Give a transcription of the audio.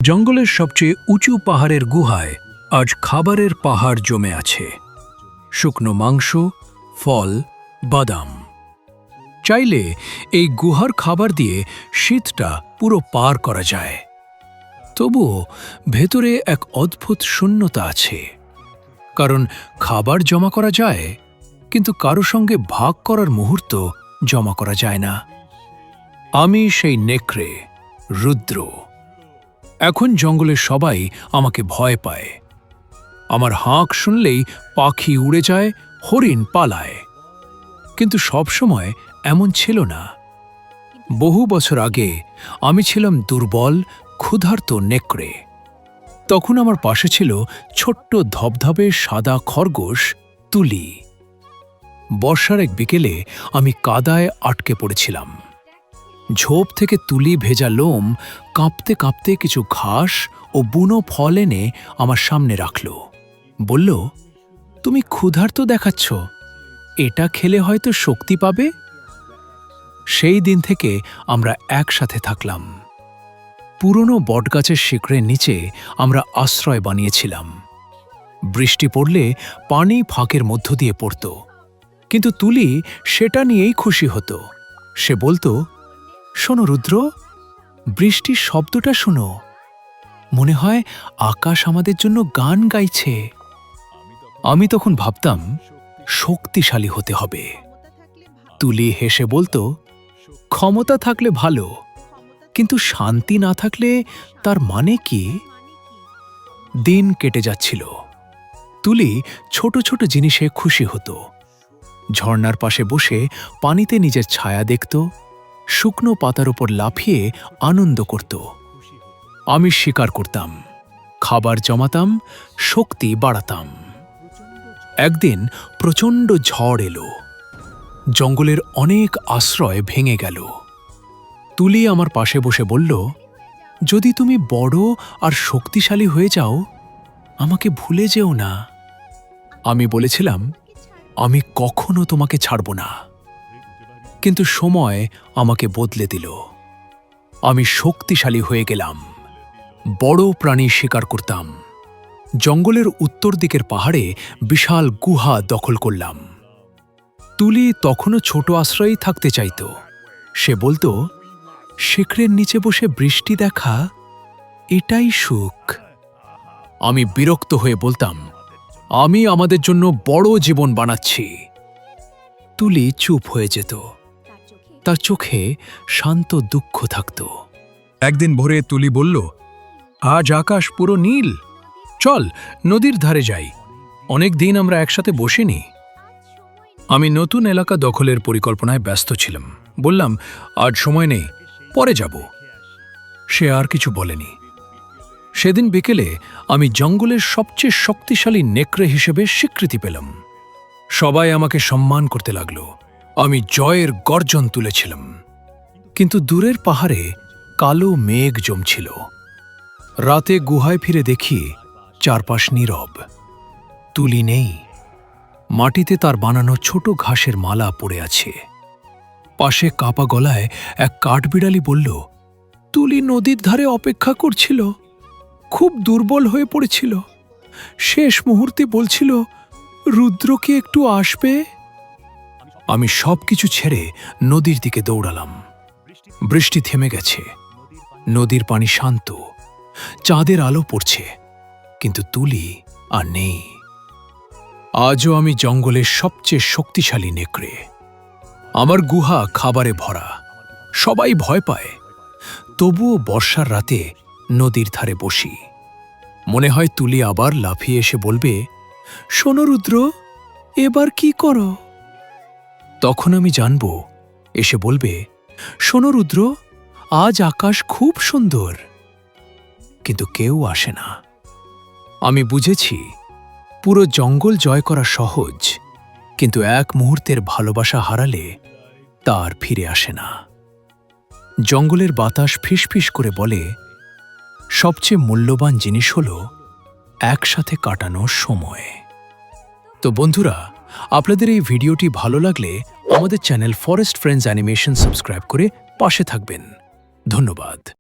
জঙ্গলের সবচেয়ে উঁচু পাহাড়ের গুহায় আজ খাবারের পাহাড় জমে আছে। শুকনো মাংস, ফল, বাদাম। চাইলে এই গুহার খাবার দিয়ে শীতটা পুরো পার করা যায়। তবুও ভেতরে এক অদ্ভুত শূন্যতা আছে, কারণ খাবার জমা করা যায়, কিন্তু কারো সঙ্গে ভাগ করার মুহূর্ত জমা করা যায় না। আমি সেই নেকড়ে, রুদ্র। এখন জঙ্গলের সবাই আমাকে ভয় পায়। আমার হাঁক শুনলেই পাখি উড়ে যায়, হরিণ পালায়। কিন্তু সবসময় এমন ছিল না। বহু বছর আগে আমি ছিলাম দুর্বল, ক্ষুধার্ত নেকড়ে। তখন আমার পাশে ছিল ছোট্ট ধবধবে সাদা খরগোশ তুলি। বর্ষার এক বিকেলে আমি কাদায় আটকে পড়েছিলাম। ঝোপ থেকে তুলি ভেজা লোম কাঁপতে কাঁপতে কিছু ঘাস ও বুনো ফল এনে আমার সামনে রাখল। বলল, তুমি ক্ষুধার্ত দেখাচ্ছ, এটা খেলে হয়তো শক্তি পাবে। সেই দিন থেকে আমরা একসাথে থাকলাম। পুরনো বটগাছের শিকড়ের নিচে আমরা আশ্রয় বানিয়েছিলাম। বৃষ্টি পড়লে পানি ফাঁকের মধ্য দিয়ে পড়ত, কিন্তু তুলি সেটা নিয়েই খুশি হতো। সে বলতো, শোনো রুদ্র, বৃষ্টির শব্দটা শোনো, মনে হয় আকাশ আমাদের জন্য গান গাইছে। আমি তখন ভাবতাম, শক্তিশালী হতে হবে। তুলি হেসে বলতো, ক্ষমতা থাকলে ভালো, কিন্তু শান্তি না থাকলে তার মানে কি? দিন কেটে যাচ্ছিল। তুলি ছোট ছোট জিনিসে খুশি হতো। ঝর্ণার পাশে বসে পানিতে নিজের ছায়া দেখত, শুকনো পাতার উপর লাফিয়ে আনন্দ করত। আমি শিকার করতাম, খাবার জমাতাম, শক্তি বাড়াতাম। একদিন প্রচণ্ড ঝড় এলো। জঙ্গলের অনেক আশ্রয় ভেঙে গেল। তুলি আমার পাশে বসে বলল, যদি তুমি বড় আর শক্তিশালী হয়ে যাও, আমাকে ভুলে যেও না। আমি বলেছিলাম, আমি কখনো তোমাকে ছাড়ব না। কিন্তু সময় আমাকে বদলে দিল। আমি শক্তিশালী হয়ে গেলাম। বড় প্রাণী শিকার করতাম। জঙ্গলের উত্তর দিকের পাহাড়ে বিশাল গুহা দখল করলাম। তুলি তখনও ছোট আশ্রয়েই থাকতে চাইত। সে বলতো, শিকড়ের নিচে বসে বৃষ্টি দেখা, এটাই সুখ। আমি বিরক্ত হয়ে বলতাম, আমি আমাদের জন্য বড় জীবন বানাচ্ছি। তুলি চুপ হয়ে যেত। তার চোখে শান্ত দুঃখ থাকত। একদিন ভোরে তুলি বলল, আজ আকাশ পুরো নীল, চল নদীর ধারে যাই। অনেক দিন আমরা একসাথে বসিনি। আমি নতুন এলাকা দখলের পরিকল্পনায় ব্যস্ত ছিলাম। বললাম, আজ সময় নেই, পরে যাব। সে আর কিছু বলেনি। সেদিন বিকেলে আমি জঙ্গলের সবচেয়ে শক্তিশালী নেকড়ে হিসেবে স্বীকৃতি পেলাম। সবাই আমাকে সম্মান করতে লাগল। আমি জয়ের গর্জন তুলেছিলাম। কিন্তু দূরের পাহাড়ে কালো মেঘ জমছিল। রাতে গুহায় ফিরে দেখি চারপাশ নীরব। তুলি নেই। মাটিতে তার বানানো ছোট ঘাসের মালা পড়ে আছে। পাশে কাপা গলায় এক কাঠবিড়ালি বলল, তুলি নদীর ধারে অপেক্ষা করছিল, খুব দুর্বল হয়ে পড়েছিল। শেষ মুহূর্তে বলছিল, রুদ্র কি একটু আসবে? আমি সবকিছু ছেড়ে নদীর দিকে দৌড়ালাম। বৃষ্টি থেমে গেছে, নদীর পানি শান্ত, চাঁদের আলো পড়ছে, কিন্তু তুলি আর নেই। আজও আমি জঙ্গলের সবচেয়ে শক্তিশালী নেকড়ে। আমার গুহা খাবারে ভরা, সবাই ভয় পায়। তবুও বর্ষার রাতে নদীর ধারে বসি। মনে হয় তুলি আবার লাফিয়ে এসে বলবে, শোনো রুদ্র, এবার কি করো? তখন আমি জানব, এসে বলবে, শোনো রুদ্র, আজ আকাশ খুব সুন্দর। কিন্তু কেউ আসে না। আমি বুঝেছি, পুরো জঙ্গল জয় করা সহজ, কিন্তু এক মুহূর্তের ভালোবাসা হারালে তার ফিরে আসে না। জঙ্গলের বাতাস ফিসফিস করে বলে, সবচেয়ে মূল্যবান জিনিস হল একসাথে কাটানো সময়। তো বন্ধুরা, আপনাদের এই ভিডিওটি ভালো লাগলে আমাদের channel forest friends animation subscribe করে পাশে থাকবেন। ধন্যবাদ।